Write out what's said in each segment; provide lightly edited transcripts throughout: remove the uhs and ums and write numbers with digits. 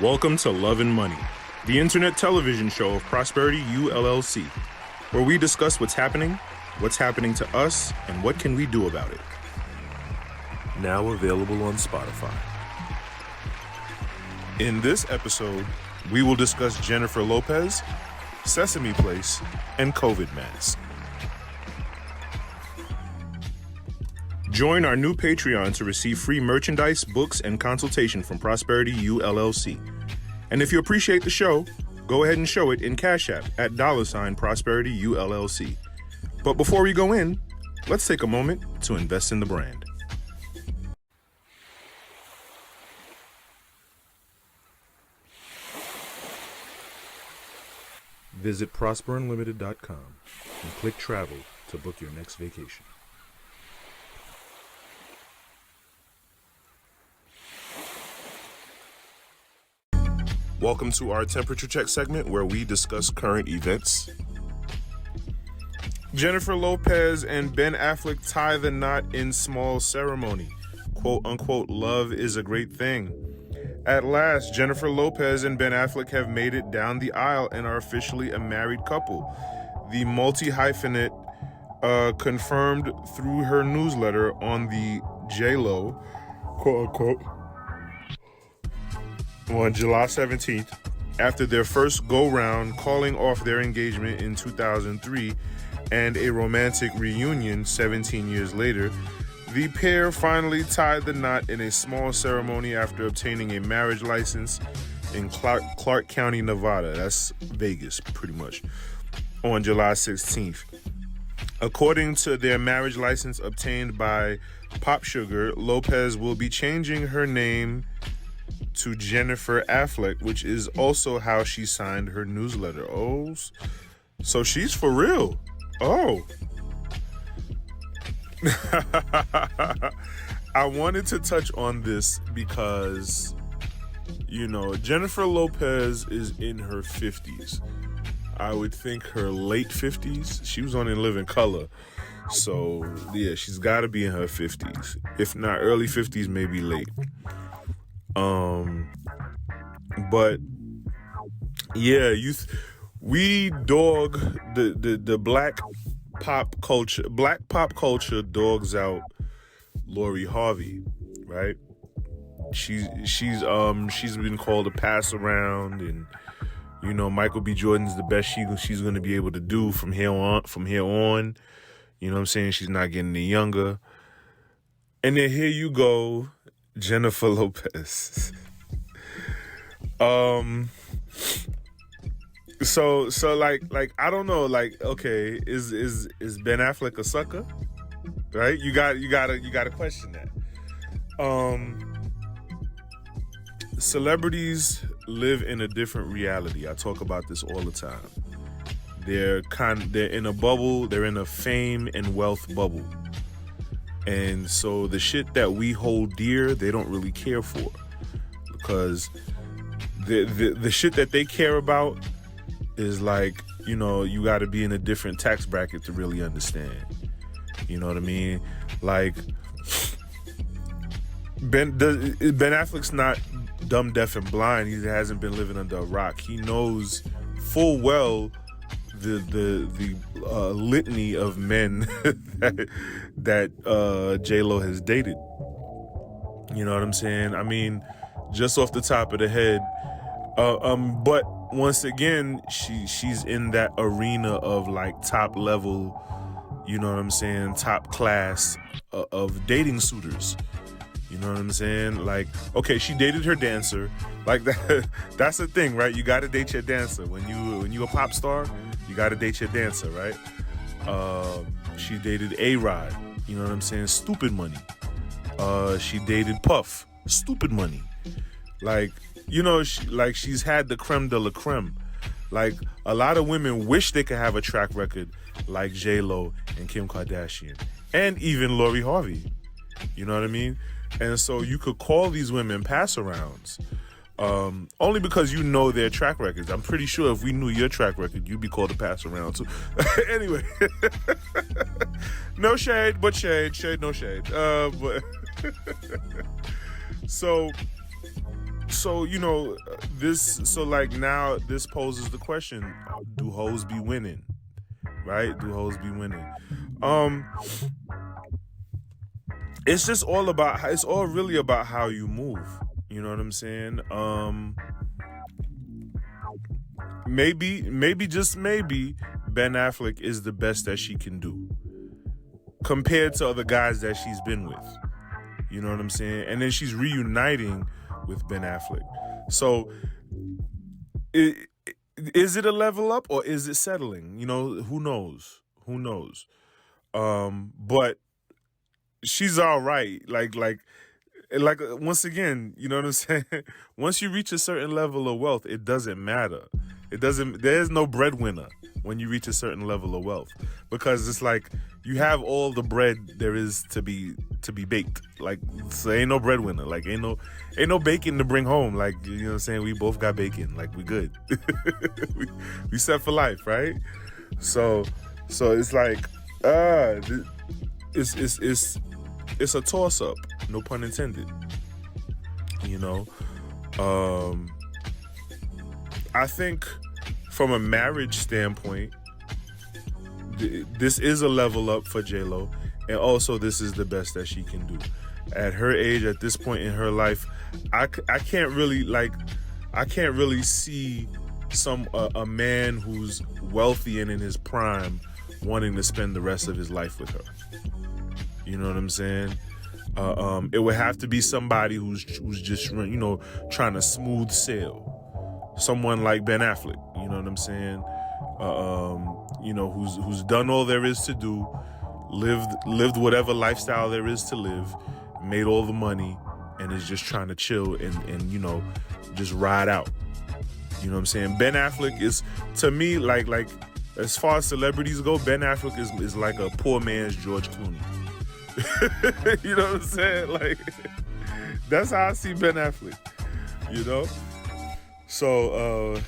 Welcome to Love and Money, the internet television show of Prosperityullc, where we discuss what's happening to us, and what can we do about it. Now available on Spotify. In this episode, we will discuss Jennifer Lopez, Sesame Place, and COVID masks. Join our new Patreon to receive free merchandise, books, and consultation from Prosperityullc. And if you appreciate the show, go ahead and show it in Cash App at $Prosperityullc. But before we go in, let's take a moment to invest in the brand. Visit prosperunlimited.com and click travel to book your next vacation. Welcome to our temperature check segment where we discuss current events. Jennifer Lopez and Ben Affleck tie the knot in small ceremony. Quote unquote, love is a great thing. At last, Jennifer Lopez and Ben Affleck have made it down the aisle and are officially a married couple. The multi-hyphenate confirmed through her newsletter on the J-Lo, quote unquote, on July 17th, after their first go-round calling off their engagement in 2003 and a romantic reunion 17 years later, the pair finally tied the knot in a small ceremony after obtaining a marriage license in Clark County, Nevada. That's Vegas, pretty much, on July 16th. According to their marriage license obtained by Pop Sugar, Lopez will be changing her name to Jennifer Affleck, which is also how she signed her newsletter. Oh, so she's for real. Oh. I wanted to touch on this because, you know, Jennifer Lopez is in her 50s. I would think her late 50s. She was on In Living Color. So, yeah, she's got to be in her 50s. If not early 50s, maybe late. But yeah, we dog the black pop culture dogs out Lori Harvey, right? She's been called a pass around, and you know Michael B. Jordan's the best she's going to be able to do from here on. You know what I'm saying? She's not getting any younger. And then here you go, Jennifer Lopez. So like I don't know, like, okay, is Ben Affleck a sucker? Right? You gotta question that. Celebrities live in a different reality. I talk about this all the time. They're in a bubble, they're in a fame and wealth bubble. And so the shit that we hold dear, they don't really care for, because the shit that they care about is like, you know, you got to be in a different tax bracket to really understand. You know what I mean? Like, Ben Affleck's not dumb, deaf, and blind. He hasn't been living under a rock. He knows full well the litany of men that J-Lo has dated. You know what I'm saying? I mean, just off the top of the head. But once again, she's in that arena of like top level, you know what I'm saying, top class of dating suitors. You know what I'm saying? Like, okay, she dated her dancer. Like that's the thing, right? You got to date your dancer. When you a pop star, you got to date your dancer, right? She dated A-Rod. You know what I'm saying? Stupid money. She dated Puff. Stupid money. Like, you know, she's had the creme de la creme. Like, a lot of women wish they could have a track record like J-Lo and Kim Kardashian, and even Lori Harvey. You know what I mean? And so you could call these women pass-arounds, only because you know their track records. I'm pretty sure if we knew your track record, you'd be called a pass-around too. Anyway, no shade, but shade, no shade. But so now this poses the question: do hoes be winning? Right? Do hoes be winning? It's just all about. It's all really about how you move. You know what I'm saying? Maybe just maybe Ben Affleck is the best that she can do compared to other guys that she's been with. You know what I'm saying? And then she's reuniting with Ben Affleck. So is it a level up or is it settling? You know, who knows? Who knows? But she's all right. Like once again, you know what I'm saying? Once you reach a certain level of wealth, it doesn't matter. There's no breadwinner when you reach a certain level of wealth, because it's like you have all the bread there is to be baked. Like, so ain't no breadwinner. Like, ain't no bacon to bring home. Like, you know what I'm saying? We both got bacon. Like, we good. we set for life, right? So it's like, it's a toss up. No pun intended. You know, I think from a marriage standpoint, this is a level up for J-Lo, and also this is the best that she can do. At her age, at this point in her life, I can't really see a man who's wealthy and in his prime wanting to spend the rest of his life with her. You know what I'm saying? It would have to be somebody who's just, you know, trying to smooth sail. Someone like Ben Affleck, you know what I'm saying? You know, who's done all there is to do, lived whatever lifestyle there is to live, made all the money, and is just trying to chill and you know, just ride out. You know what I'm saying? Ben Affleck is, to me, like as far as celebrities go, Ben Affleck is like a poor man's George Clooney. You know what I'm saying? Like, that's how I see Ben Affleck. You know? So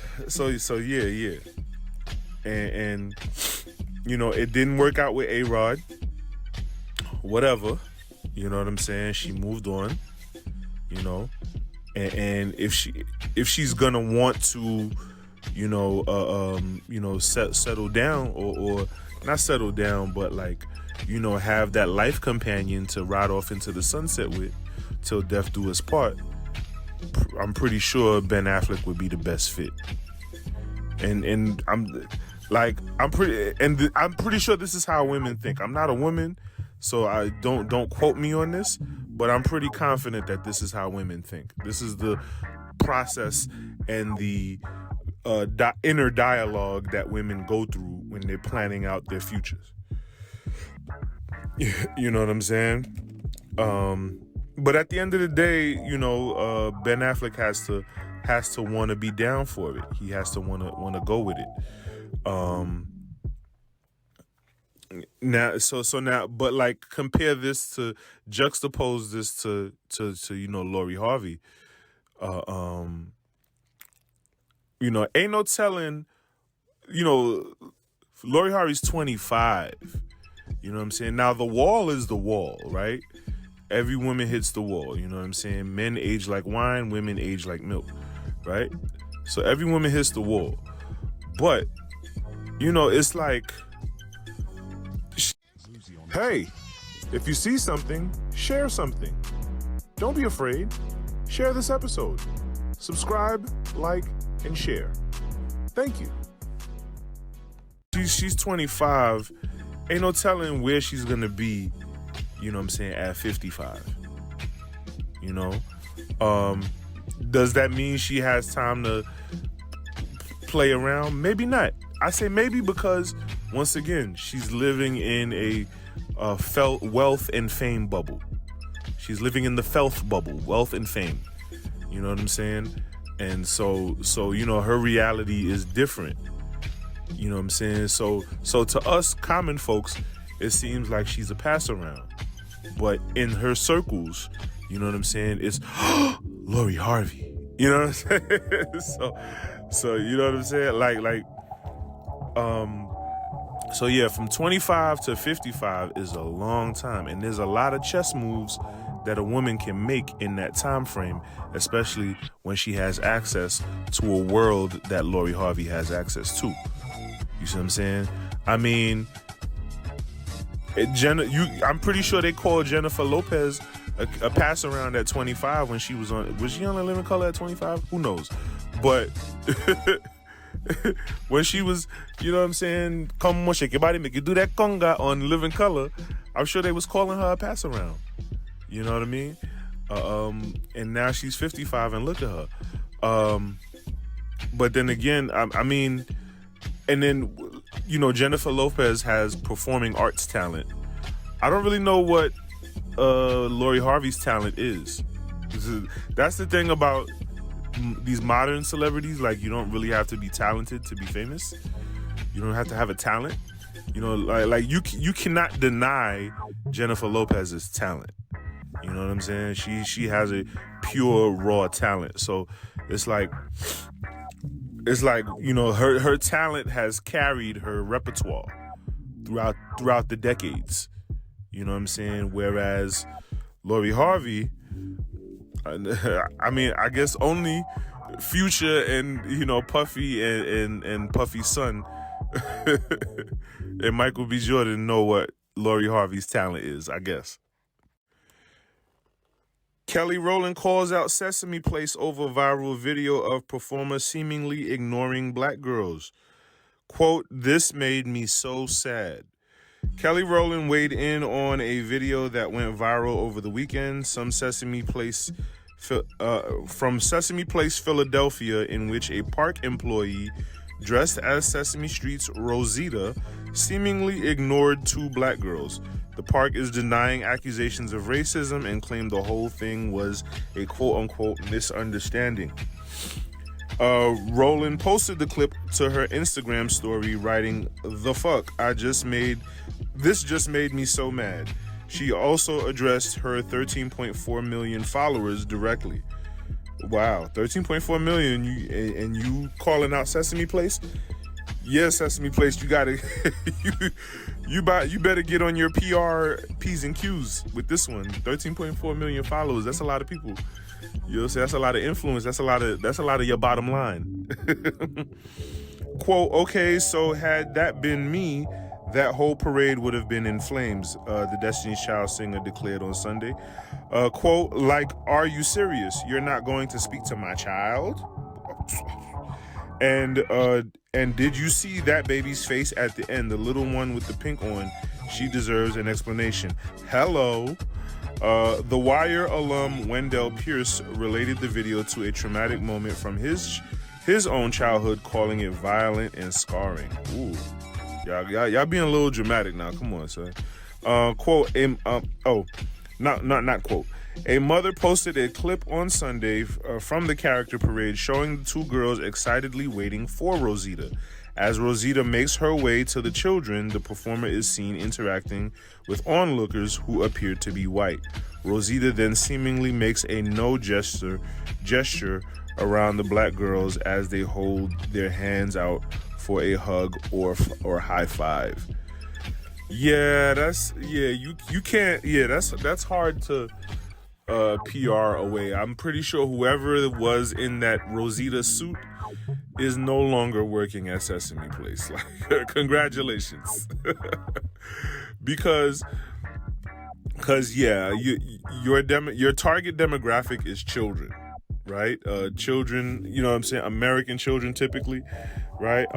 yeah. And you know, it didn't work out with A-Rod. Whatever. You know what I'm saying? She moved on. You know? And if she's gonna want to, you know, settle down or not settle down, but like, you know, have that life companion to ride off into the sunset with till death do us part, I'm pretty sure Ben Affleck would be the best fit. And I'm pretty sure this is how women think. I'm not a woman, so I don't quote me on this, but I'm pretty confident that this is how women think. This is the process and the inner dialogue that women go through when they're planning out their futures. You know what I'm saying? But at the end of the day, you know, Ben Affleck has to want to be down for it. He has to want to go with it. Now, but like, juxtapose this to you know, Lori Harvey. You know, ain't no telling. You know, Lori Harvey's 25. You know what I'm saying? Now, the wall is the wall, right? Every woman hits the wall, you know what I'm saying? Men age like wine, women age like milk, right? So every woman hits the wall. But, you know, it's like, hey, if you see something, share something. Don't be afraid. Share this episode. Subscribe, like, and share. Thank you. She's 25. Ain't no telling where she's gonna be, you know what I'm saying, at 55. You know? Does that mean she has time to play around? Maybe not. I say maybe because, once again, she's living in a wealth and fame bubble. She's living in the wealth bubble, wealth and fame. You know what I'm saying? And so you know, her reality is different. You know what I'm saying? So to us common folks, it seems like she's a pass around. But in her circles, you know what I'm saying, it's Lori Harvey. You know what I'm saying? so you know what I'm saying? So yeah, from 25 to 55 is a long time, and there's a lot of chess moves that a woman can make in that time frame, especially when she has access to a world that Lori Harvey has access to. You see what I'm saying? I mean, I'm pretty sure they called Jennifer Lopez a pass around at 25 when she was she on A Living Color at 25? Who knows? But when she was, you know what I'm saying, come on, shake your body, make you do that conga on Living Color, I'm sure they was calling her a pass around. You know what I mean? And now she's 55 and look at her. But then again, I mean, and then, you know, Jennifer Lopez has performing arts talent. I don't really know what Lori Harvey's talent is. That's the thing about these modern celebrities. Like, you don't really have to be talented to be famous. You don't have to have a talent. You know, like you cannot deny Jennifer Lopez's talent. You know what I'm saying? She has a pure raw talent. So it's like, you know, her talent has carried her repertoire throughout the decades. You know what I'm saying? Whereas Lori Harvey, I mean, I guess only Future and, you know, Puffy and Puffy's son and Michael B. Jordan know what Lori Harvey's talent is, I guess. Kelly Rowland calls out Sesame Place over viral video of performer seemingly ignoring black girls. Quote, "This made me so sad." Kelly Rowland weighed in on a video that went viral over the weekend from Sesame Place, Philadelphia, in which a park employee dressed as Sesame Street's Rosita seemingly ignored two black girls. The park is denying accusations of racism and claimed the whole thing was a quote-unquote misunderstanding. Rowland posted the clip to her Instagram story, writing, "The fuck, this just made me so mad." She also addressed her 13.4 million followers directly. Wow, 13.4 million, and you calling out Sesame Place? Yeah, Sesame Place, you gotta, you better get on your PR P's and Q's with this one. 13.4 million followers, that's a lot of people. You know, so that's a lot of influence. That's a lot of your bottom line. Quote, "Okay, so had that been me, that whole parade would have been in flames," the Destiny's Child singer declared on Sunday. Quote, "Like, are you serious? You're not going to speak to my child?" And did you see that baby's face at the end, the little one with the pink on? She deserves an explanation. Hello. The Wire alum Wendell Pierce related the video to a traumatic moment from his own childhood, calling it violent and scarring. Ooh, y'all being a little dramatic now. Come on, son. Quote, not quote. A mother posted a clip on Sunday from the character parade showing the two girls excitedly waiting for Rosita. As Rosita makes her way to the children, the performer is seen interacting with onlookers who appear to be white. Rosita then seemingly makes a no gesture around the black girls as they hold their hands out for a hug or high five. Yeah, you can't. Yeah, that's hard to PR away. I'm pretty sure whoever was in that Rosita suit is no longer working at Sesame Place. Like, congratulations. because yeah, your target demographic is children, right? Children, you know what I'm saying? American children typically, right?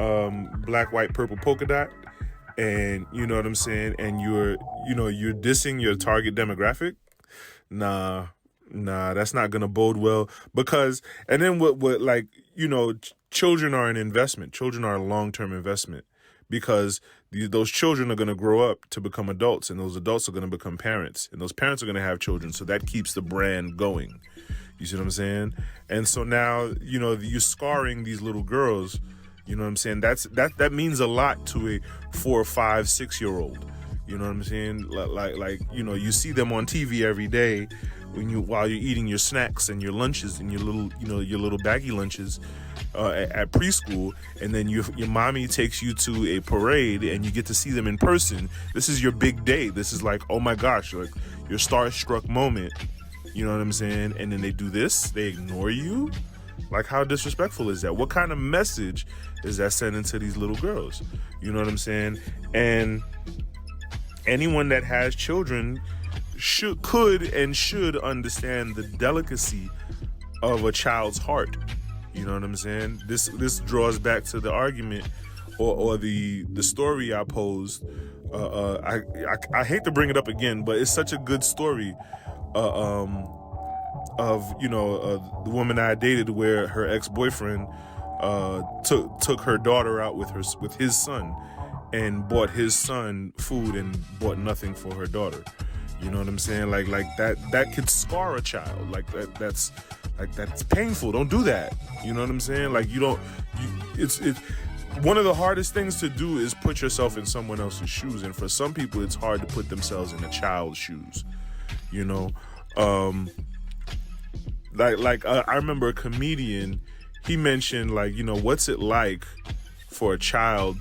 Black, white, purple polka dot. And you know what I'm saying? And you're dissing your target demographic. Nah, that's not gonna bode well, because, and then what like, you know, children are an investment. Children are a long-term investment, because those children are gonna grow up to become adults, and those adults are gonna become parents, and those parents are gonna have children. So that keeps the brand going. You see what I'm saying? And so now, you know, you're scarring these little girls. You know what I'm saying? That means a lot to a 4, 5, 6-year-old. You know what I'm saying? Like, you know, you see them on TV every day while you're eating your snacks and your lunches and your little baggy lunches at preschool, and then your mommy takes you to a parade and you get to see them in person. This is your big day. This is like, oh my gosh, like your starstruck moment. You know what I'm saying? And then they do this, they ignore you. Like, how disrespectful is that? What kind of message is that sending to these little girls? You know what I'm saying? And anyone that has children could and should understand the delicacy of a child's heart. You know what I'm saying? This draws back to the argument or the story I posed. I hate to bring it up again, but it's such a good story. Of the woman I dated, where her ex-boyfriend took her daughter out with his son, and bought his son food and bought nothing for her daughter. You know what I'm saying? Like that could scar a child. That's painful. Don't do that. You know what I'm saying? Like it's one of the hardest things to do is put yourself in someone else's shoes, and for some people it's hard to put themselves in a child's shoes. You know. I remember a comedian, he mentioned, what's it like for a child,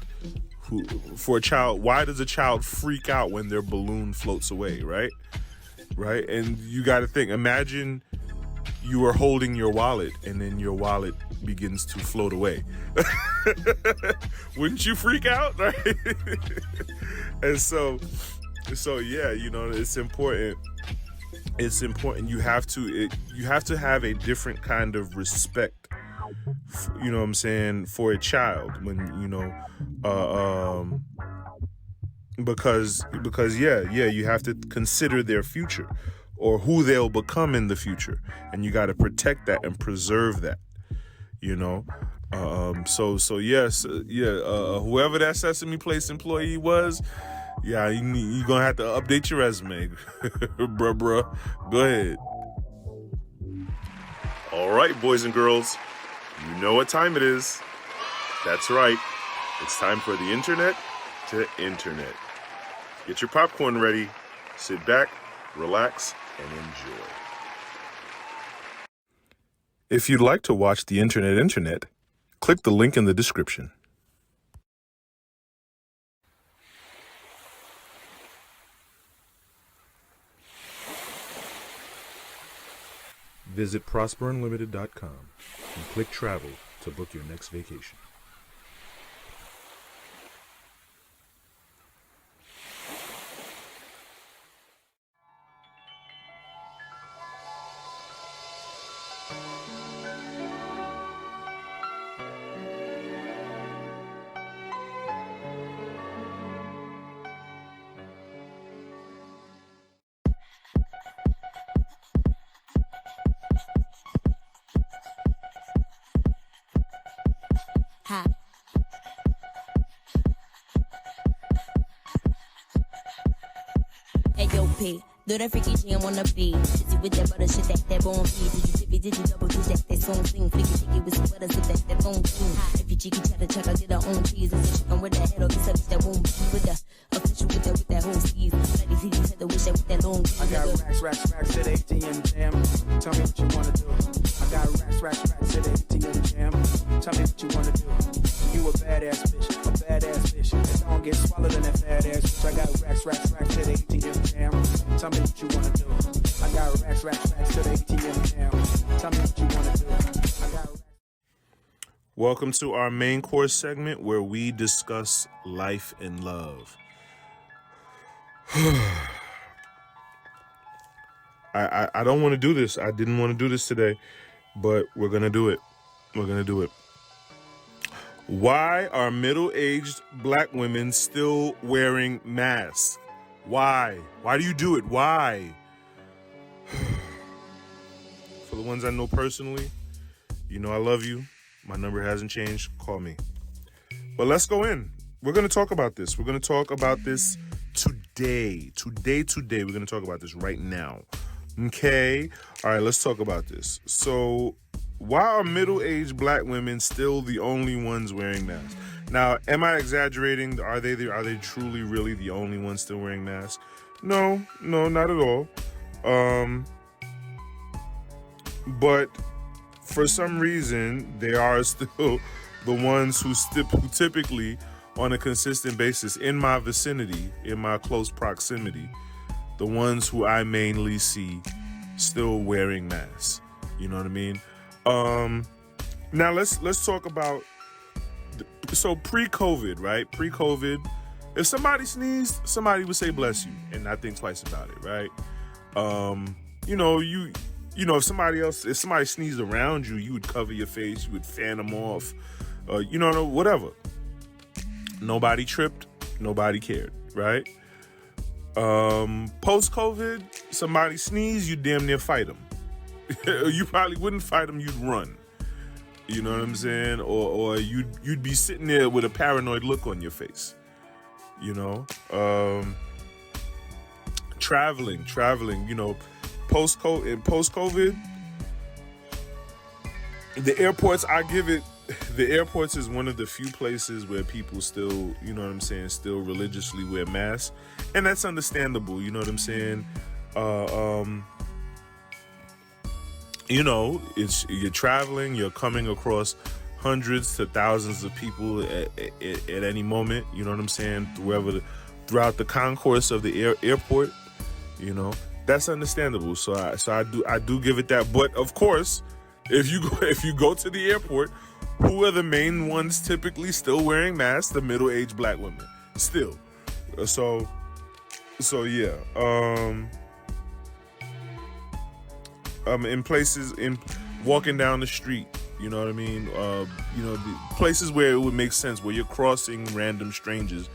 why does a child freak out when their balloon floats away, right? Right? And you got to think, imagine you are holding your wallet and then your wallet begins to float away. Wouldn't you freak out, right? And so yeah, it's important. It's important. You have to have a different kind of respect, you know what I'm saying, for a child when, because you have to consider their future or who they'll become in the future. And you got to protect that and preserve that, whoever that Sesame Place employee was, yeah, you're going to have to update your resume, bruh. Go ahead. All right, boys and girls, you know what time it is. That's right. It's time for the internet to internet. Get your popcorn ready, sit back, relax, and enjoy. If you'd like to watch the internet, click the link in the description. Visit prosperunlimited.com and click travel to book your next vacation. Do that freaky jam on the beat. Shitty with that butter shit that bone feed. Did you tippy, did you double, do that song sing. Flicky, flicky with some butter, sip that phone sing. If you cheeky, cheddar, check, I get her own cheese. And chicken with that head, or this bitch that won't be with the official with that whole sleeve. Bloody titties, had to wish that with that long I got racks to the ATM jam. Tell me what you wanna do. I got racks to the ATM jam. Tell me what you wanna do. You a badass bitch. That don't get swallowed in that fat ass bitch. I got racks to the ATM jam. Tell me what you wanna do. I got racks to the ATM jam. Tell me what you wanna do. Welcome to our main course segment where we discuss life and love. I don't want to do this. I didn't want to do this today, but we're going to do it. Why are middle-aged black women still wearing masks? Why? Why do you do it? Why? For the ones I know personally, I love you. My number hasn't changed. Call me. But let's go in. We're going to talk about this. We're going to talk about this today. Today. We're going to talk about this right now. Okay? All right, let's talk about this. So, why are middle-aged black women still the only ones wearing masks? Now, am I exaggerating? Are they truly, really the only ones still wearing masks? No, not at all. But for some reason, they are still the ones who typically, on a consistent basis, in my vicinity, in my close proximity, the ones who I mainly see still wearing masks. You know what I mean? Now let's talk about so pre-COVID, right? Pre-COVID, if somebody sneezed, somebody would say bless you and not think twice about it, right? If somebody sneezed around you, you would cover your face, you would fan them off, whatever. Nobody tripped, nobody cared, right? Post-COVID, somebody sneezed, you damn near fight them. You probably wouldn't fight them, you'd run. You know what I'm saying? Or you'd be sitting there with a paranoid look on your face. Traveling, post-COVID, the airports is one of the few places where people still, still religiously wear masks. And that's understandable, you know what I'm saying? You're traveling, you're coming across hundreds to thousands of people at any moment, you know what I'm saying? Throughout the concourse of the airport, that's understandable. So I do give it that. But of course, if you go to the airport, who are the main ones typically still wearing masks? The middle-aged black women, still. So yeah. In places, walking down the street, you know what I mean? The places where it would make sense, where you're crossing random strangers,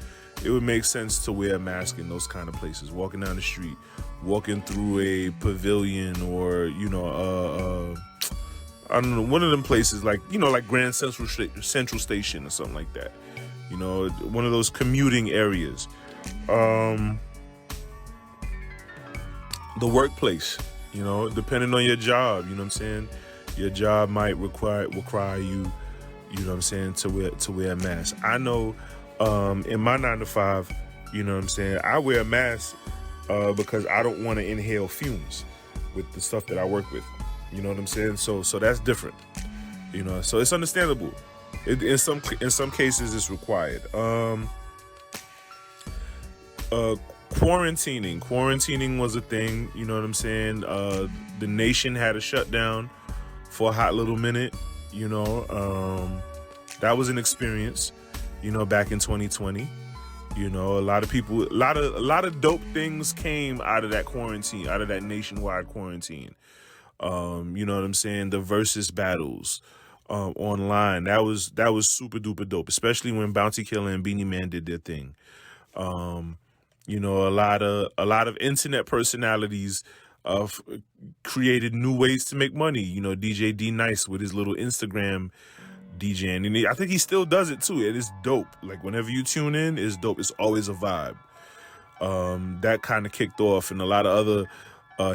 it would make sense to wear a mask in those kind of places. Walking down the street, walking through a pavilion, or I don't know, one of them places like Grand Central Station or something like that. One of those commuting areas. The workplace, depending on your job, you know what I'm saying? Your job might require you, you know what I'm saying, to wear a mask. I know in my 9 to 5, you know what I'm saying, I wear a mask because I don't want to inhale fumes with the stuff that I work with. You know what I'm saying? So that's different. So it's understandable. In some cases it's required. Quarantining was a thing, you know what I'm saying? The nation had a shutdown for a hot little minute, that was an experience, back in 2020. A lot of people, a lot of dope things came out of that quarantine, out of that nationwide quarantine. You know what I'm saying? The versus battles online, that was super duper dope, especially when Bounty Killer and Beanie Man did their thing. A lot of internet personalities created new ways to make money. DJ D Nice with his little Instagram DJing, and I think he still does it too. It is dope. Like whenever you tune in, it's dope. It's always a vibe. That kind of kicked off, and a lot of other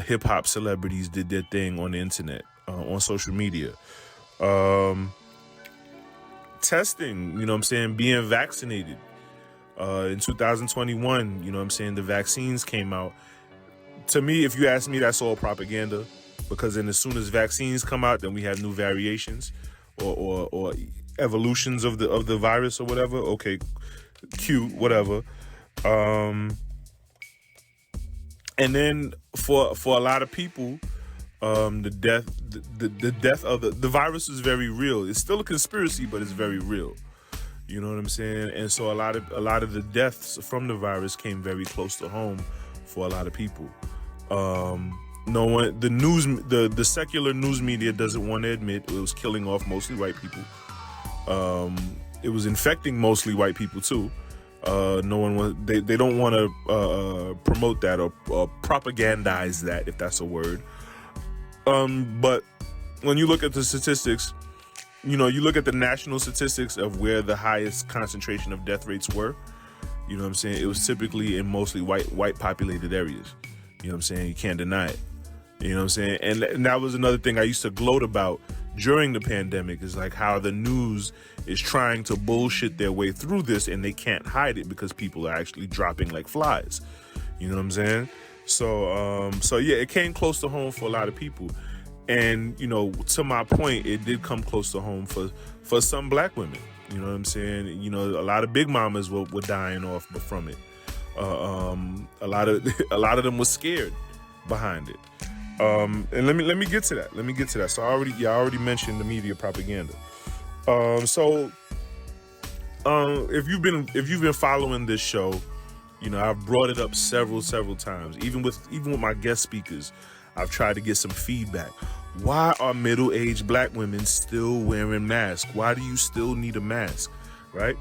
hip hop celebrities did their thing on the internet, on social media. Testing, you know what I'm saying, being vaccinated. In 2021, you know what I'm saying, the vaccines came out. To me, if you ask me, that's all propaganda, because then as soon as vaccines come out, then we have new variations or evolutions of the virus or whatever. Okay, cute, whatever. And then for a lot of people, the death of the virus is very real. It's still a conspiracy, but it's very real. You know what I'm saying? And so a lot of the deaths from the virus came very close to home for a lot of people. No one, the secular news media doesn't want to admit it was killing off mostly white people. It was infecting mostly white people too. No one they don't want to promote that or propagandize that, if that's a word. But when you look at the statistics, you look at the national statistics of where the highest concentration of death rates were. You know what I'm saying? It was typically in mostly white populated areas. You know what I'm saying? You can't deny it. You know what I'm saying? And that was another thing I used to gloat about during the pandemic, is like how the news is trying to bullshit their way through this, and they can't hide it because people are actually dropping like flies. You know what I'm saying? So yeah, it came close to home for a lot of people. And, to my point, it did come close to home for some black women. You know what I'm saying? A lot of big mamas were dying off from it. A lot of them were scared behind it. And let me get to that. So I already mentioned the media propaganda. If you've been following this show, I've brought it up several times. Even with my guest speakers, I've tried to get some feedback. Why are middle-aged black women still wearing masks? Why do you still need a mask, right?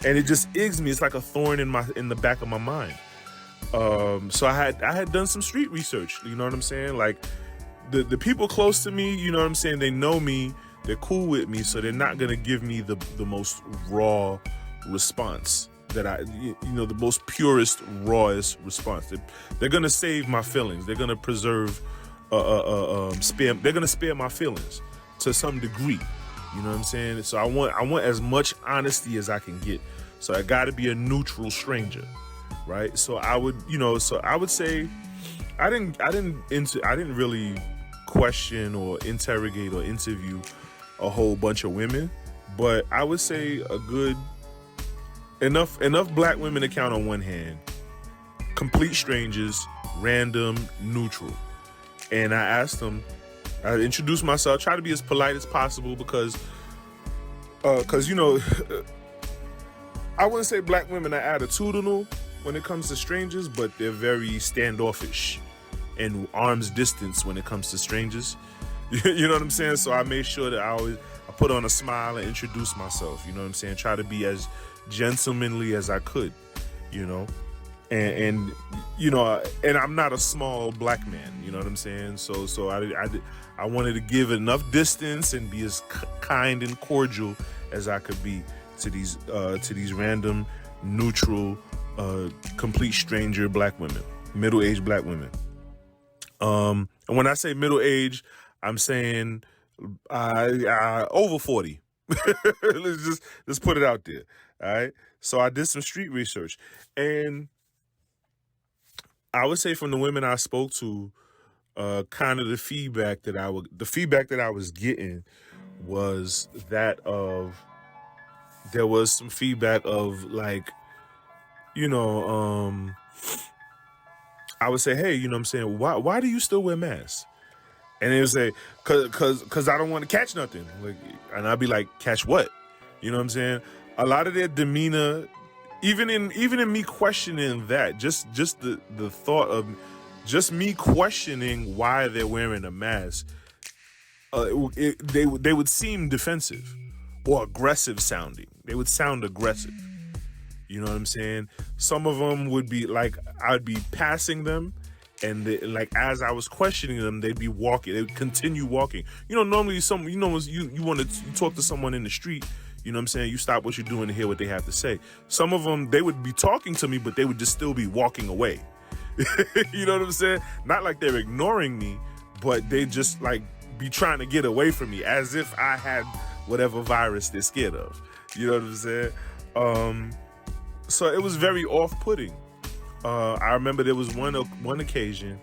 And it just eggs me. It's like a thorn in the back of my mind. So I had done some street research. You know what I'm saying? Like the people close to me, you know what I'm saying? They know me. They're cool with me, so they're not gonna give me the most raw response that the most purest, rawest response. They're gonna save my feelings. They're gonna preserve, spare. They're gonna spare my feelings to some degree. You know what I'm saying? So I want as much honesty as I can get. So I got to be a neutral stranger, right? So I would say I didn't really question or interrogate or interview a whole bunch of women, but I would say a good enough black women to count on one hand, complete strangers, random, neutral. And I asked them, I introduced myself, try to be as polite as possible because I wouldn't say black women are attitudinal when it comes to strangers, but they're very standoffish and arm's distance when it comes to strangers. You know what I'm saying? So I made sure that I put on a smile and introduce myself. You know what I'm saying? Try to be as gentlemanly as I could, and I'm not a small black man. You know what I'm saying? So I wanted to give enough distance and be as kind and cordial as I could be to these random, neutral, complete stranger black women, middle-aged black women. And when I say middle-aged, I'm saying over 40. Let's put it out there. All right. So I did some street research, and I would say from the women I spoke to, kind of the feedback that I was getting was that of, there was some feedback of like, I would say, hey, you know what I'm saying? Why do you still wear masks? And they would say, cause I don't want to catch nothing. Like, and I'd be like, catch what? You know what I'm saying? A lot of their demeanor, even in me questioning that, just the thought of just me questioning why they're wearing a mask, they would seem defensive or aggressive sounding. They would sound aggressive. You know what I'm saying? Some of them would be like, I'd be passing them, and like as I was questioning them, they'd be walking. They would continue walking. Normally when you talk to someone in the street, you know what I'm saying? You stop what you're doing to hear what they have to say. Some of them, they would be talking to me, but they would just still be walking away. You know what I'm saying? Not like they're ignoring me, but they just like be trying to get away from me as if I had whatever virus they're scared of. You know what I'm saying? So it was very off-putting. I remember there was one occasion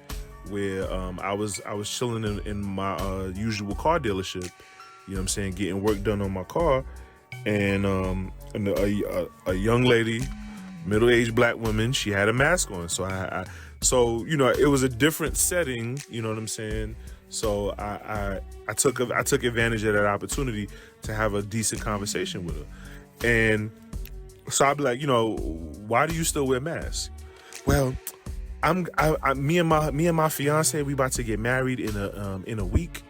where I was chilling in my usual car dealership, you know what I'm saying, getting work done on my car, and a young lady, middle-aged black woman, she had a mask on. So so it was a different setting, you know what I'm saying? So I took advantage of that opportunity to have a decent conversation with her. And so I'd be like, why do you still wear masks? Well, me and my fiance, we about to get married in a week,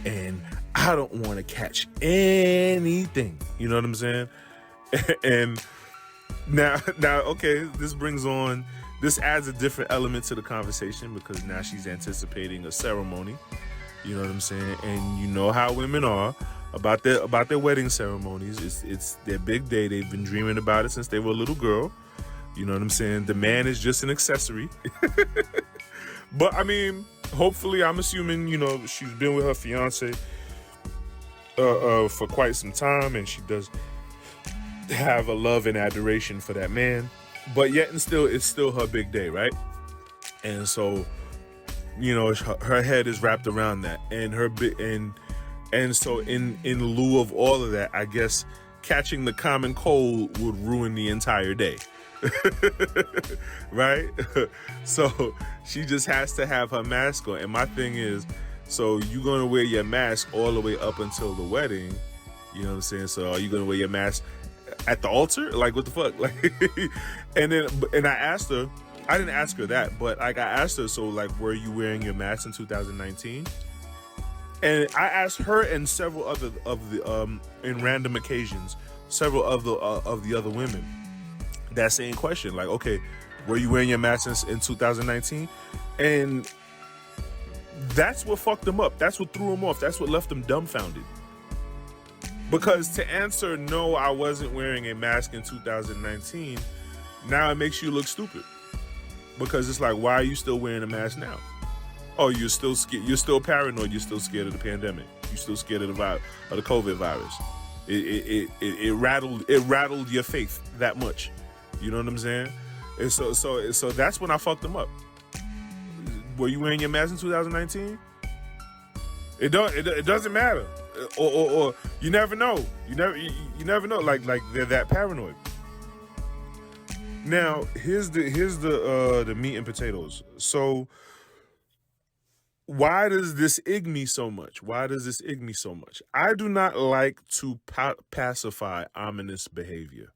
and I don't want to catch anything. You know what I'm saying? And now, okay, this adds a different element to the conversation, because now she's anticipating a ceremony. You know what I'm saying? And you know how women are about their wedding ceremonies. It's their big day. They've been dreaming about it since they were a little girl. You know what I'm saying? The man is just an accessory. But I mean, hopefully, I'm assuming, she's been with her fiance for quite some time, and she does have a love and adoration for that man. But yet and still, it's still her big day, right? And so, her head is wrapped around that, and so in lieu of all of that, I guess catching the common cold would ruin the entire day. right? So she just has to have her mask on. And my thing is, so you're going to wear your mask all the way up until the wedding. You know what I'm saying? So are you going to wear your mask at the altar? Like, what the fuck? Like, and I asked her, I didn't ask her that, but like I asked her, so like, were you wearing your mask in 2019? And I asked her and several other of the in random occasions, several of the other women that same question. Like, okay, were you wearing your mask in 2019? And that's what fucked them up. That's what threw them off. That's what left them dumbfounded. Because to answer no, I wasn't wearing a mask in 2019, now it makes you look stupid. Because it's like, why are you still wearing a mask now? Oh, you're still scared. You're still paranoid. You're still scared of the pandemic. You're still scared of the COVID virus. It rattled your faith that much. You know what I'm saying? And so that's when I fucked them up. Were you wearing your mask in 2019? It doesn't matter. Or you never know. You never know. Like they're that paranoid. Now here's the meat and potatoes. So why does this ig me so much? I do not like to pacify ominous behavior.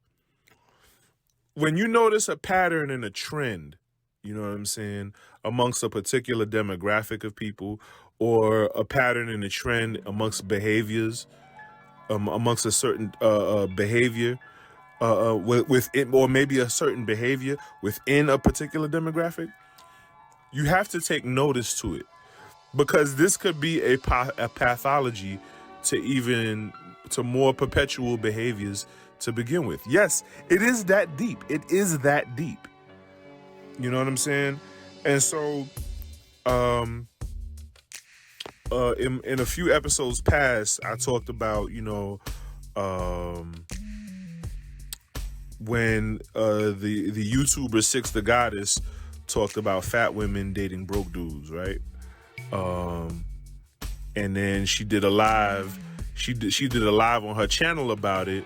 When you notice a pattern and a trend, you know what I'm saying, amongst a particular demographic of people, or a pattern and a trend amongst behaviors, amongst a certain behavior, within, or maybe a certain behavior within a particular demographic, you have to take notice to it. Because this could be a pathology to more perpetual behaviors to begin with. Yes, it is that deep. You know what I'm saying? And so, in a few episodes past, I talked about, when the YouTuber Six the Goddess talked about fat women dating broke dudes, right? And then she did a live. She did a live on her channel about it,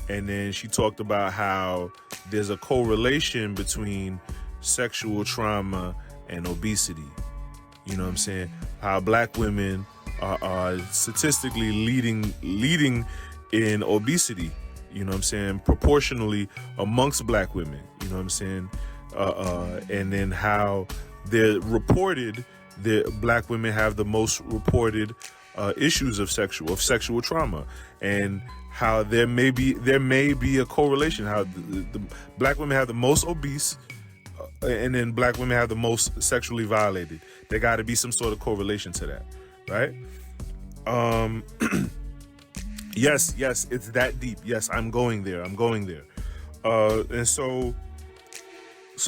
and then she talked about how there's a correlation between sexual trauma and obesity. You know what I'm saying? How black women are statistically leading in obesity. You know what I'm saying? Proportionally amongst black women. You know what I'm saying? And then how they're reported. The black women have the most reported issues of sexual trauma, and how there may be a correlation. How the black women have the most obese, and then black women have the most sexually violated. There got to be some sort of correlation to that, right? Yes, it's that deep. Yes, I'm going there. And so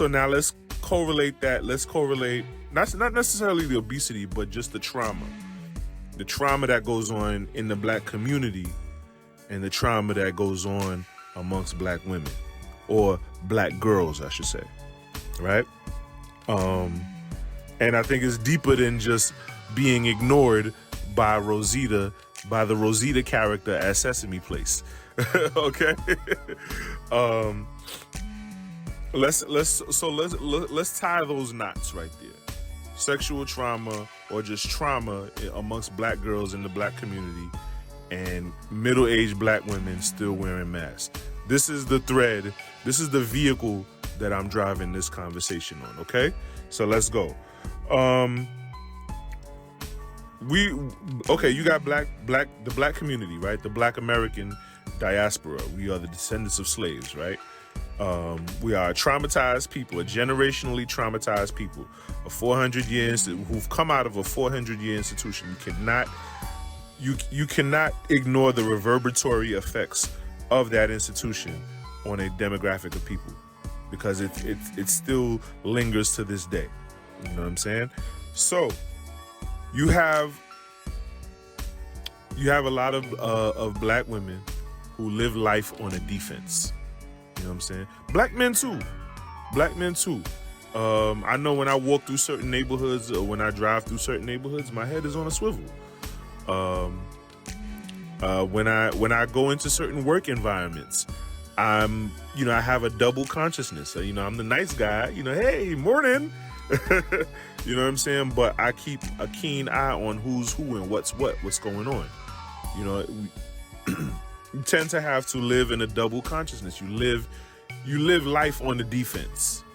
now let's correlate that. Let's correlate not necessarily the obesity, but just the trauma that goes on in the black community, and the trauma that goes on amongst black women, or black girls, I should say, right? And I think it's deeper than just being ignored by the Rosita character at Sesame Place. Okay. Let's tie those knots right there. Sexual trauma, or just trauma amongst black girls in the black community, and middle-aged black women still wearing masks. This is the thread. This is the vehicle that I'm driving this conversation on. Okay, so let's go. You got the black community, right? The black American diaspora. We are the descendants of slaves, right? We are a traumatized people, a generationally traumatized people, of 400 years who've come out of a 400-year institution. You cannot ignore the reverberatory effects of that institution on a demographic of people, because it still lingers to this day. You know what I'm saying? So you have a lot of black women who live life on a defense. You know what I'm saying? Black men too. I know when I walk through certain neighborhoods, or when I drive through certain neighborhoods, my head is on a swivel. When I go into certain work environments, I'm, I have a double consciousness. So, I'm the nice guy, hey, morning. You know what I'm saying? But I keep a keen eye on who's who and what's going on. You tend to have to live in a double consciousness. You live life on the defense.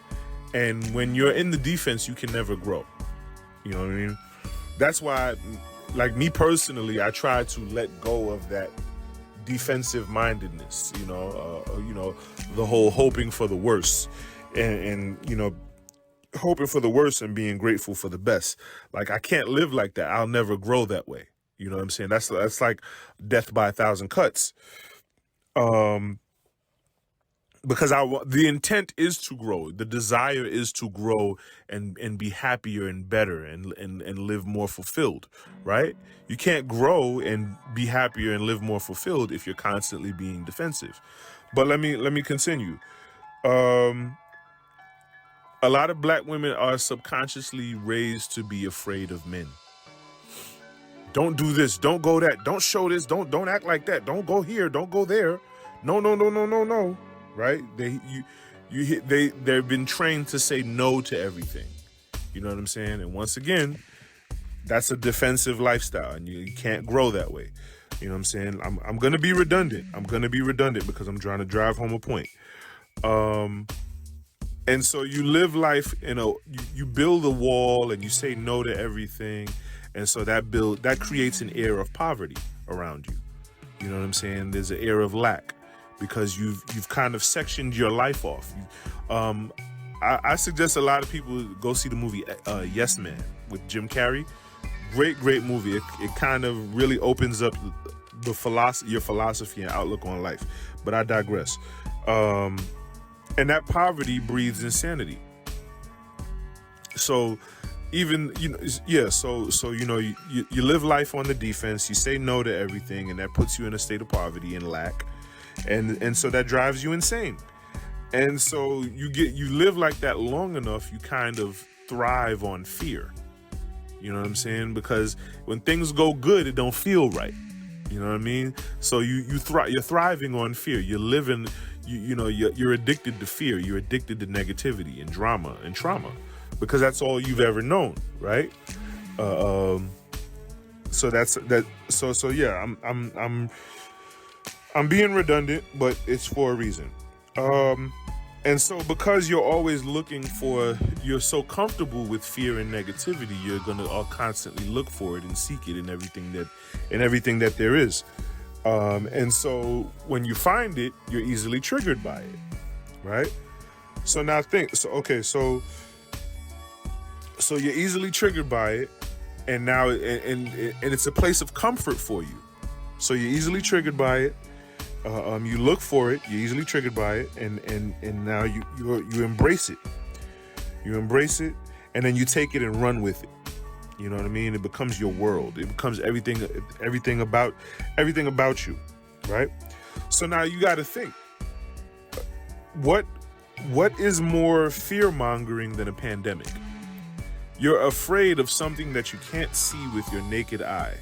And when you're in the defense, you can never grow. You know what I mean? That's why, like me personally, I try to let go of that defensive mindedness, the whole hoping for the worst and hoping for the worst and being grateful for the best. Like, I can't live like that. I'll never grow that way. You know what I'm saying? That's like death by 1,000 cuts. Because the intent is to grow. The desire is to grow and be happier and better and live more fulfilled, right? You can't grow and be happier and live more fulfilled if you're constantly being defensive. But let me continue. A lot of black women are subconsciously raised to be afraid of men. Don't do this. Don't go that. Don't show this. Don't act like that. Don't go here. Don't go there. No. Right? They've been trained to say no to everything. You know what I'm saying? And once again, that's a defensive lifestyle, and you can't grow that way. You know what I'm saying? I'm gonna be redundant. Because I'm trying to drive home a point. And so you live life you build a wall and you say no to everything. And so that creates an air of poverty around you. You know what I'm saying? There's an air of lack because you've kind of sectioned your life off. I suggest a lot of people go see the movie Yes Man with Jim Carrey. Great movie. It kind of really opens up your philosophy and outlook on life. But I digress. And that poverty breeds insanity. So even, you live life on the defense, you say no to everything, and that puts you in a state of poverty and lack. And so that drives you insane. And so you live like that long enough, you kind of thrive on fear. You know what I'm saying? Because when things go good, it don't feel right. You know what I mean? So you're thriving on fear. You're living, you're addicted to fear. You're addicted to negativity and drama and trauma because that's all you've ever known, right? So that's that. So yeah, I'm being redundant, but it's for a reason. And so because you're so comfortable with fear and negativity, you're going to constantly look for it and seek it in everything that there is. And so when you find it, you're easily triggered by it, right? So now so you're easily triggered by it, and now and it's a place of comfort for you. So you're easily triggered by it. You look for it, you're easily triggered by it, and now you embrace it. You embrace it, and then you take it and run with it. You know what I mean? It becomes your world. It becomes everything about you, right? So now you got to think, what is more fear-mongering than a pandemic? You're afraid of something that you can't see with your naked eye.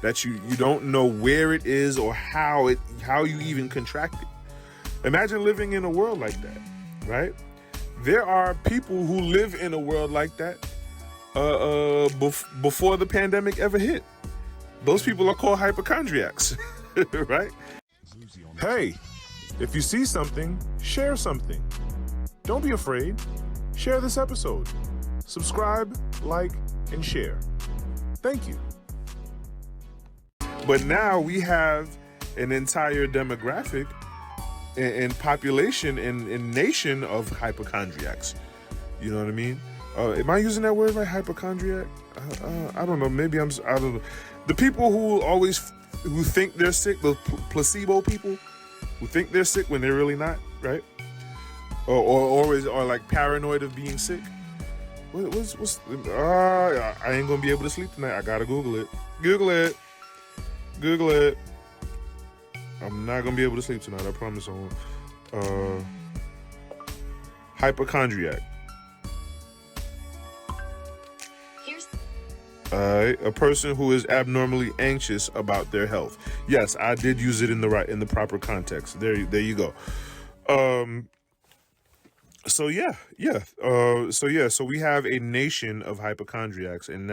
That you don't know where it is or how you even contract it. Imagine living in a world like that, right? There are people who live in a world like that before the pandemic ever hit. Those people are called hypochondriacs, right? Hey, if you see something, share something. Don't be afraid. Share this episode. Subscribe, like, and share. Thank you. But now we have an entire demographic and population and nation of hypochondriacs. You know what I mean? Am I using that word right? Hypochondriac? I don't know. Maybe I don't know. The people who think they're sick, the placebo people who think they're sick when they're really not, right? Or like paranoid of being sick. I ain't gonna be able to sleep tonight. I gotta Google it. Google it. I'm not gonna be able to sleep tonight. I promise I won't. A person who is abnormally anxious about their health. Yes, I did use it in the proper context. There you go. So we have a nation of hypochondriacs, and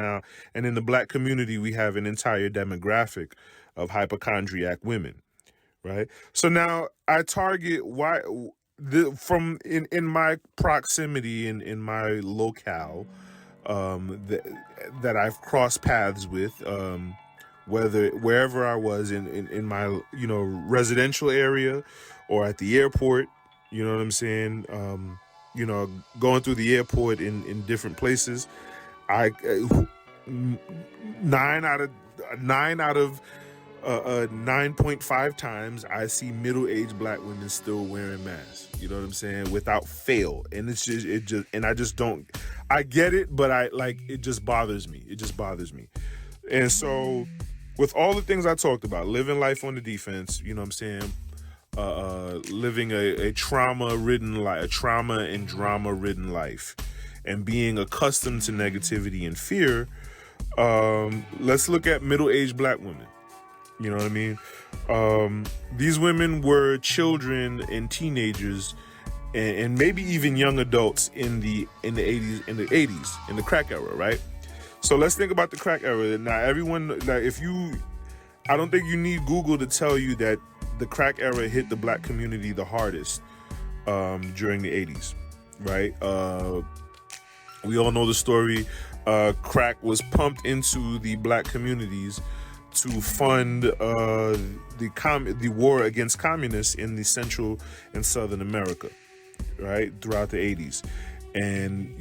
in the black community we have an entire demographic of hypochondriac women, right? So now I target in my proximity in my locale, that I've crossed paths with, wherever I was in my residential area or at the airport. You know what I'm saying? Going through the airport in different places, I 9.5 times I see middle-aged black women still wearing masks. You know what I'm saying? Without fail, and I just don't. I get it, but it just bothers me. It just bothers me, and so with all the things I talked about, living life on the defense. You know what I'm saying? Living a trauma-ridden life, a trauma and drama-ridden life, and being accustomed to negativity and fear. Let's look at middle-aged black women. You know what I mean? These women were children and teenagers, and maybe even young adults in the 80s, in the crack era, right? So let's think about the crack era. Now, everyone, I don't think you need Google to tell you that the crack era hit the black community the hardest during the 80s, right? We all know the story. Crack was pumped into the black communities to fund the war against communists in the Central and Southern America, right, throughout the 80s. And,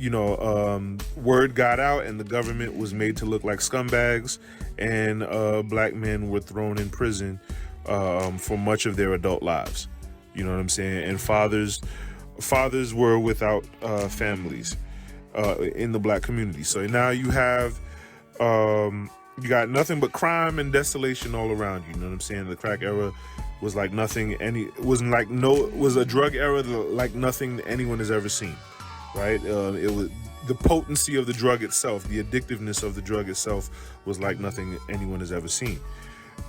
word got out and the government was made to look like scumbags, and black men were thrown in prison for much of their adult lives. You know what I'm saying? And fathers were without families in the black community. So now you have you got nothing but crime and desolation all around you. You know what I'm saying? The crack era was like nothing was a drug era like nothing anyone has ever seen, right? It was the potency of the drug itself, the addictiveness of the drug itself was like nothing anyone has ever seen.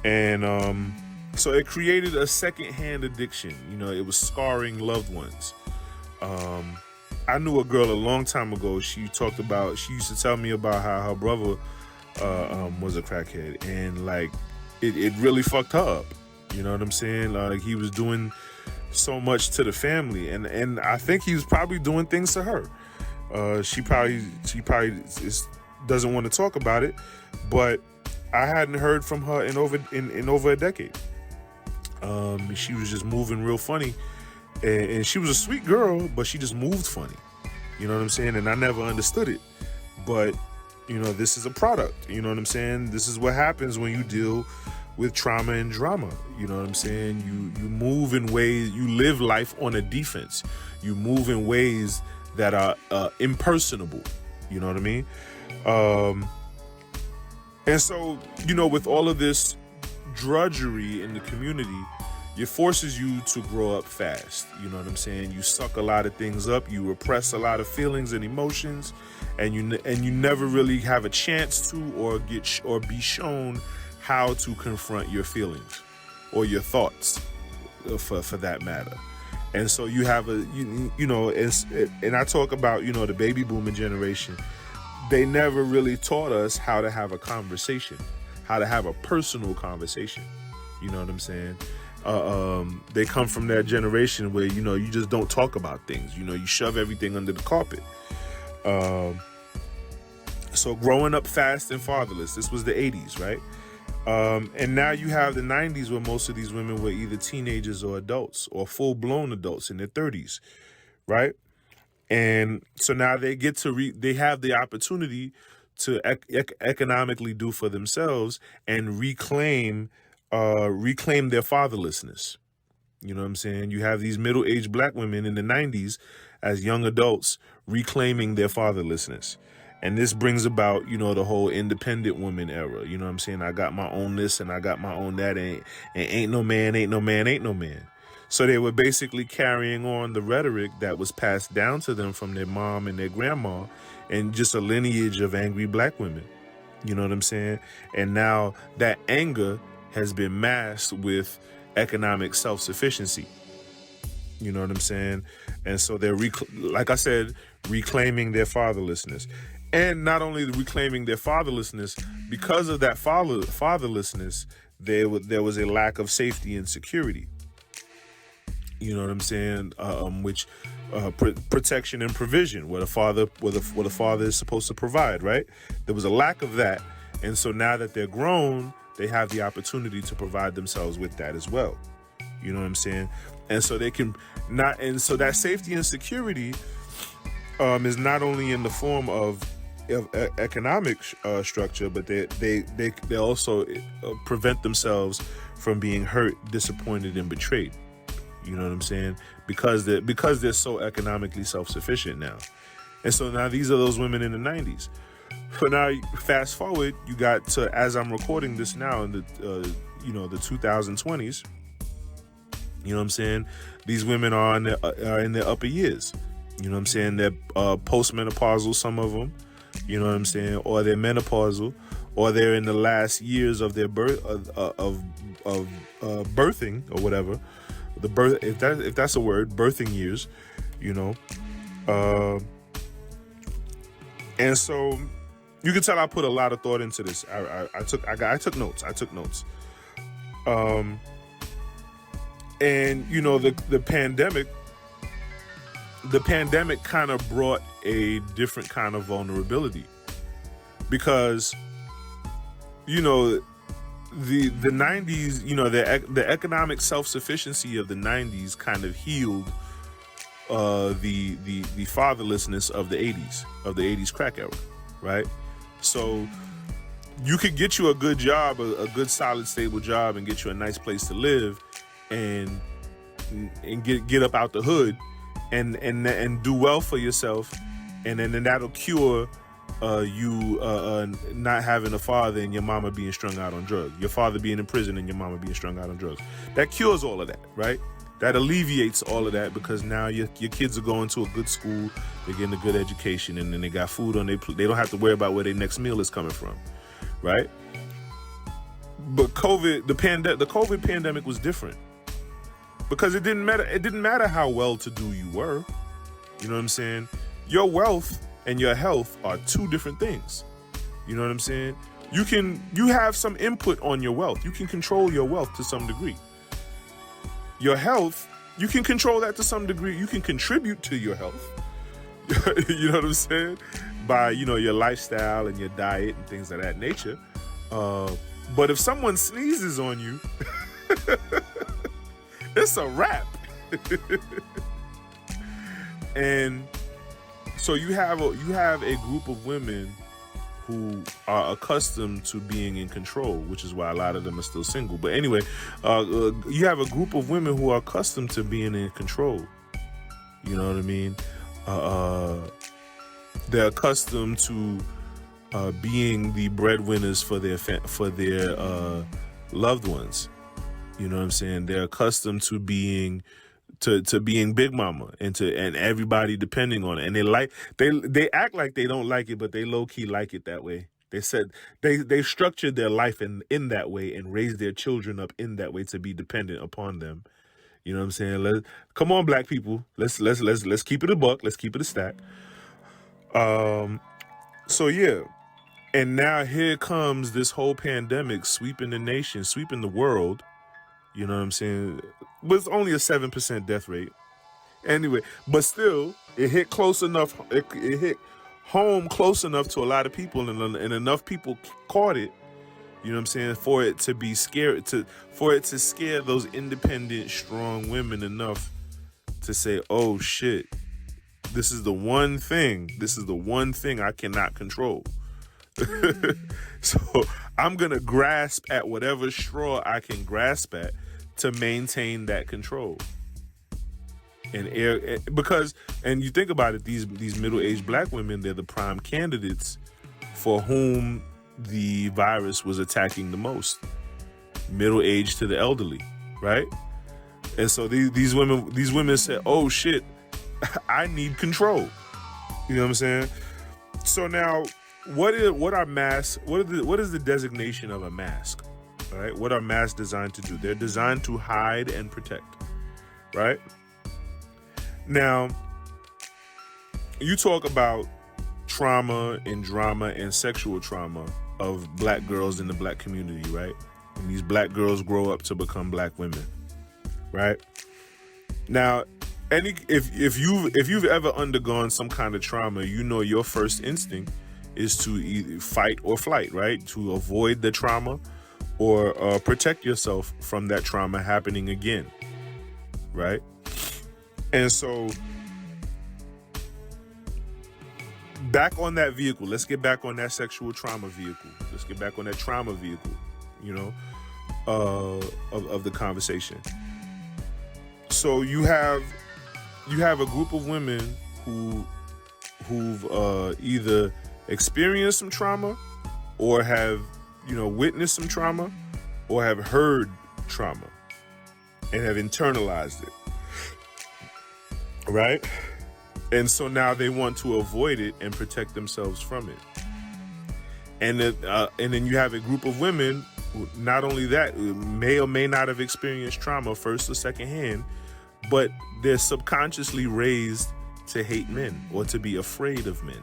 And so it created a secondhand addiction. It was scarring loved ones. I knew a girl a long time ago. She used to tell me about how her brother was a crackhead, and it really fucked her up. You know what I'm saying? He was doing so much to the family, and I think he was probably doing things to her. She probably doesn't want to talk about it, but I hadn't heard from her in over a decade. She was just moving real funny, and she was a sweet girl, but she just moved funny. You know what I'm saying? And I never understood it, but this is a product. You know what I'm saying? This is what happens when you deal with trauma and drama. You know what I'm saying? You move in ways, you live life on a defense. You move in ways that are impersonable. You know what I mean? And so, with all of this drudgery in the community, it forces you to grow up fast. You know what I'm saying? You suck a lot of things up. You repress a lot of feelings and emotions, and you never really have a chance to or be shown how to confront your feelings or your thoughts, for that matter. And so you have and I talk about the baby boomer generation. They never really taught us how to have a conversation, how to have a personal conversation. You know what I'm saying? They come from that generation where, you just don't talk about things. You shove everything under the carpet. So growing up fast and fatherless, this was the 80s, right? And now you have the 90s where most of these women were either teenagers or adults or full-blown adults in their 30s, right? And so now they get they have the opportunity to economically do for themselves and reclaim their fatherlessness. You know what I'm saying? You have these middle-aged black women in the 90s as young adults reclaiming their fatherlessness. And this brings about, the whole independent woman era. You know what I'm saying? I got my own this and I got my own that, and ain't no man, ain't no man, ain't no man. So they were basically carrying on the rhetoric that was passed down to them from their mom and their grandma, and just a lineage of angry black women. You know what I'm saying? And now that anger has been masked with economic self-sufficiency. You know what I'm saying? And so they're, like I said, reclaiming their fatherlessness. And not only reclaiming their fatherlessness, because of that fatherlessness, there was a lack of safety and security. You know what I'm saying? Which protection and provision, what a father is supposed to provide, right? There was a lack of that, and so now that they're grown, they have the opportunity to provide themselves with that as well. You know what I'm saying? And so they can not, and so that safety and security is not only in the form of economic structure, but they also prevent themselves from being hurt, disappointed, and betrayed. You know what I'm saying? Because they're so economically self-sufficient now. And so now these are those women in the 90s. So now fast forward, you got to, as I'm recording this now in the the 2020s. You know what I'm saying? These women are in their upper years. You know what I'm saying? They're postmenopausal, some of them. You know what I'm saying? Or they're menopausal, or they're in the last years of their birth of birthing or whatever. The birth, if that's a word, birthing years. You know, and so you can tell I put a lot of thought into this. I took notes. And you know, the pandemic kind of brought a different kind of vulnerability, because you know the 90s, you know, the economic self-sufficiency of the 90s kind of healed the fatherlessness of the 80s crack era, right? So you could get you a good job, a good solid stable job, and get you a nice place to live, and get up out the hood and do well for yourself, and then that'll cure you not having a father and your mama being strung out on drugs, your father being in prison and your mama being strung out on drugs. That cures all of that, right? That alleviates all of that, because now your kids are going to a good school, they're getting a good education, and then they got food on their plate. They don't have to worry about where their next meal is coming from, right? But the COVID pandemic was different, because it didn't matter how well-to-do you were. You know what I'm saying? Your wealth and your health are two different things. You know what I'm saying? You have some input on your wealth. You can control your wealth to some degree. Your health, you can control that to some degree. You can contribute to your health. You know what I'm saying? By, you know, your lifestyle and your diet and things of that nature. But if someone sneezes on you, it's a wrap. And so you have a group of women who are accustomed to being in control, which is why a lot of them are still single. But anyway, you have a group of women who are accustomed to being in control. You know what I mean? They're accustomed to being the breadwinners for their loved ones. You know what I'm saying? They're accustomed to being big mama and everybody depending on it. And they act like they don't like it, but they low key like it that way. They said they structured their life in that way and raised their children up in that way to be dependent upon them. You know what I'm saying? Come on, black people. Let's keep it a buck. Let's keep it a stack. So yeah. And now here comes this whole pandemic sweeping the nation, sweeping the world. You know what I'm saying? With only a 7% death rate. Anyway, but still, it hit close enough. It hit home close enough to a lot of people, and enough people caught it. You know what I'm saying? For it to be scary, for it to scare those independent, strong women enough to say, "Oh shit, this is the one thing. This is the one thing I cannot control." So I'm gonna grasp at whatever straw I can grasp at to maintain that control. And you think about it, these middle-aged black women, they're the prime candidates for whom the virus was attacking the most. Middle-aged to the elderly, right? And so these women said, "Oh shit, I need control." You know what I'm saying? So now what are masks? What is the designation of a mask? All right, what are masks designed to do? They're designed to hide and protect, right? Now, you talk about trauma and drama and sexual trauma of black girls in the black community, right? And these black girls grow up to become black women, right? Now, if you've ever undergone some kind of trauma, you know your first instinct is to either fight or flight, right? To avoid the trauma or protect yourself from that trauma happening again, right? And so, back on that vehicle, let's get back on that sexual trauma vehicle. Let's get back on that trauma vehicle, you know, of the conversation. So you have a group of women who've either experienced some trauma or have, you know, witnessed some trauma or have heard trauma and have internalized it, right? And so now they want to avoid it and protect themselves from it. And then you have a group of women who, not only that, may or may not have experienced trauma first or second hand, but they're subconsciously raised to hate men or to be afraid of men.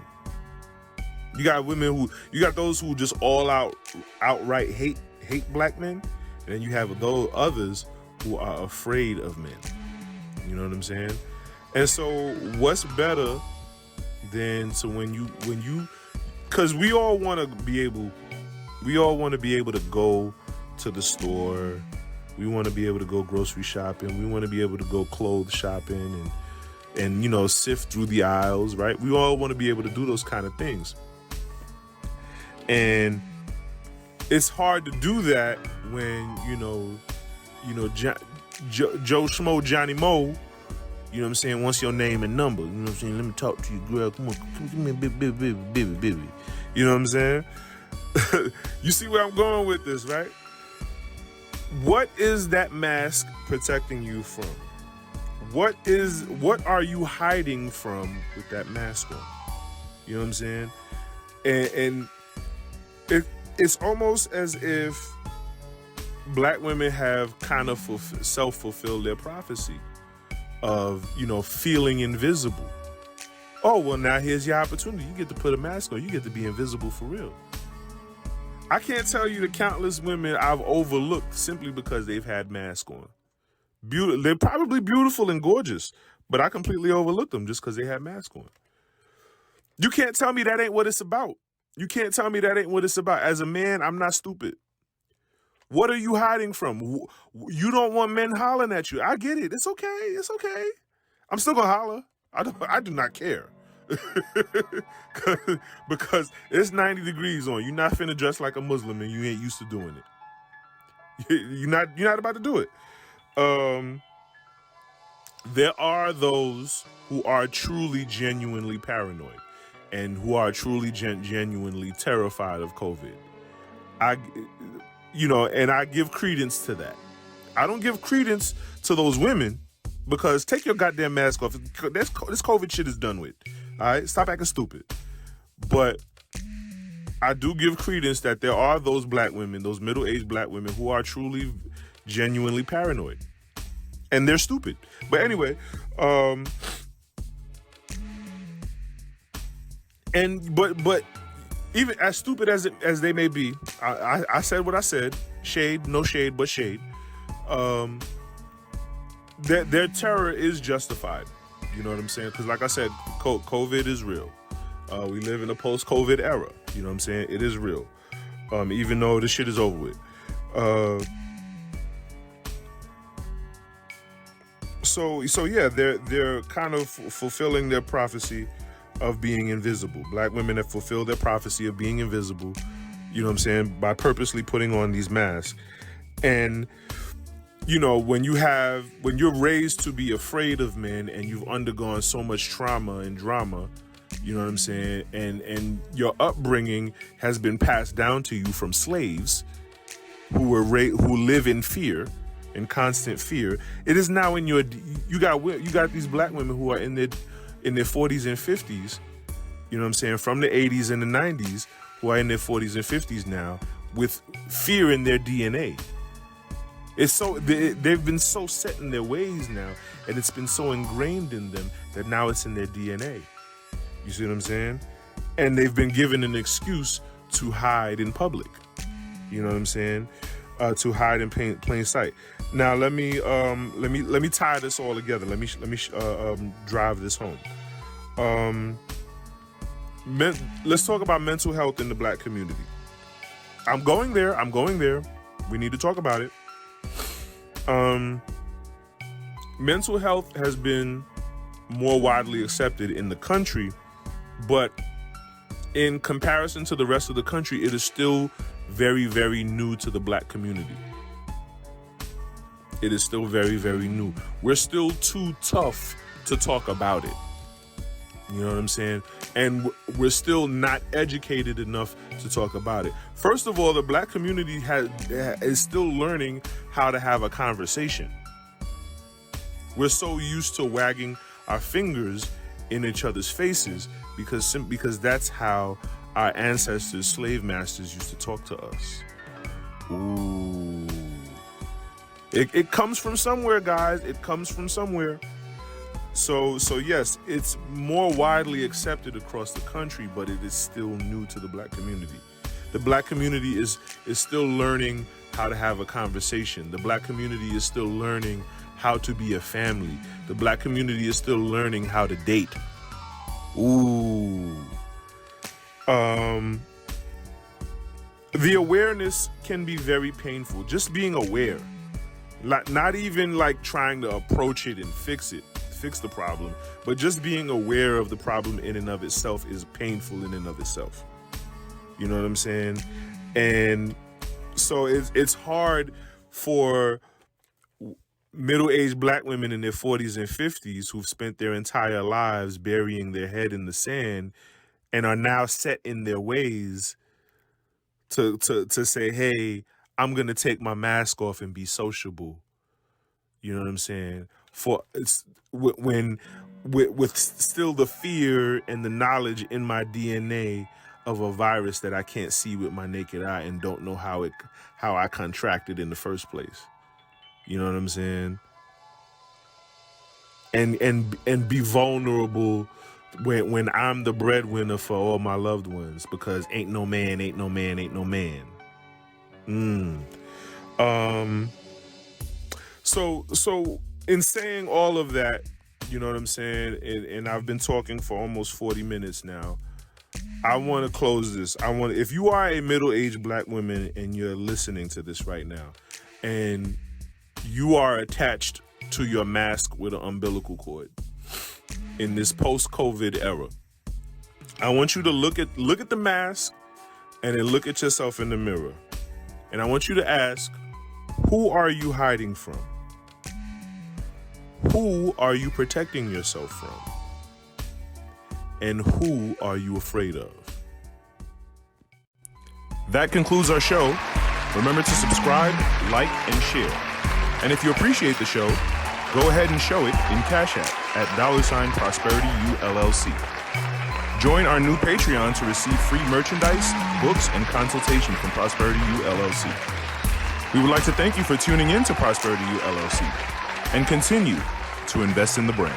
You got those who just outright hate black men, and then you have those others who are afraid of men. You know what I'm saying? And so what's better than because we all want to be able to go to the store. We want to be able to go grocery shopping. We want to be able to go clothes shopping and you know, sift through the aisles, right? We all want to be able to do those kind of things. And it's hard to do that when, you know, Joe Schmo, Johnny Mo, you know what I'm saying, wants your name and number. You know what I'm saying? Let me talk to you, girl. Come on, give me a baby. You know what I'm saying? You see where I'm going with this, right? What is that mask protecting you from? What are you hiding from with that mask on? You know what I'm saying? And it's almost as if black women have kind of self-fulfilled their prophecy of, you know, feeling invisible. Oh, well, now here's your opportunity. You get to put a mask on. You get to be invisible for real. I can't tell you the countless women I've overlooked simply because they've had masks on. They're probably beautiful and gorgeous, but I completely overlooked them just because they had masks on. You can't tell me that ain't what it's about. You can't tell me that ain't what it's about. As a man, I'm not stupid. What are you hiding from? You don't want men hollering at you. I get it. It's okay. It's okay. I'm still going to holler. I do not care. Because it's 90 degrees on. You're not finna dress like a Muslim and you ain't used to doing it. You're not about to do it. There are those who are truly, genuinely paranoid and who are truly, genuinely terrified of COVID. And I give credence to that. I don't give credence to those women because take your goddamn mask off. This COVID shit is done with. All right, stop acting stupid. But I do give credence that there are those black women, those middle-aged black women who are truly, genuinely paranoid. And they're stupid. But anyway, but even as stupid as they may be, I said what I said. Shade, no shade, but shade. Their terror is justified. You know what I'm saying? Because like I said, COVID is real. We live in a post-COVID era. You know what I'm saying? It is real. Even though this shit is over with. So yeah, they're kind of fulfilling their prophecy of being invisible. Black women have fulfilled their prophecy of being invisible, you know what I'm saying, by purposely putting on these masks. And, you know, when you're raised to be afraid of men and you've undergone so much trauma and drama, you know what I'm saying, and your upbringing has been passed down to you from slaves who live in fear, in constant fear. It is now you got these black women who are in their 40s and 50s, you know what I'm saying, from the 80s and the 90s, who are in their 40s and 50s now, with fear in their DNA. It's so they've been so set in their ways now, and it's been so ingrained in them that now it's in their DNA. You see what I'm saying? And they've been given an excuse to hide in public. You know what I'm saying? To hide in plain sight. Now let me tie this all together. Let me drive this home. Let's talk about mental health in the Black community. I'm going there. We need to talk about it. Mental health has been more widely accepted in the country, but in comparison to the rest of the country, it is still very, very new to the Black community. It is still very, very new. We're still too tough to talk about it. You know what I'm saying? And we're still not educated enough to talk about it. First of all, the Black community is still learning how to have a conversation. We're so used to wagging our fingers in each other's faces because that's how our ancestors, slave masters, used to talk to us. Ooh. It comes from somewhere, guys. It comes from somewhere. So yes, it's more widely accepted across the country, but it is still new to the Black community. The Black community is still learning how to have a conversation. The Black community is still learning how to be a family. The Black community is still learning how to date. Ooh. The awareness can be very painful. Just being aware. Not even like trying to approach it and fix the problem, but just being aware of the problem in and of itself is painful in and of itself. You know what I'm saying? And so it's hard for middle-aged Black women in their 40s and 50s who've spent their entire lives burying their head in the sand and are now set in their ways to say, hey, I'm going to take my mask off and be sociable. You know what I'm saying? With still the fear and the knowledge in my DNA of a virus that I can't see with my naked eye and don't know how I contracted in the first place. You know what I'm saying? And be vulnerable when I'm the breadwinner for all my loved ones, because ain't no man. So in saying all of that, you know what I'm saying, and I've been talking for almost 40 minutes now, I want to close this. If you are a middle-aged Black woman and you're listening to this right now, and you are attached to your mask with an umbilical cord in this post-COVID era, I want you to look at the mask and then look at yourself in the mirror. And I want you to ask, who are you hiding from? Who are you protecting yourself from? And who are you afraid of? That concludes our show. Remember to subscribe, like, and share. And if you appreciate the show, go ahead and show it in Cash App at $prosperityullc. Join our new Patreon to receive free merchandise, books, and consultation from Prosperity ULLC. We would like to thank you for tuning in to Prosperity ULLC and continue to invest in the brand.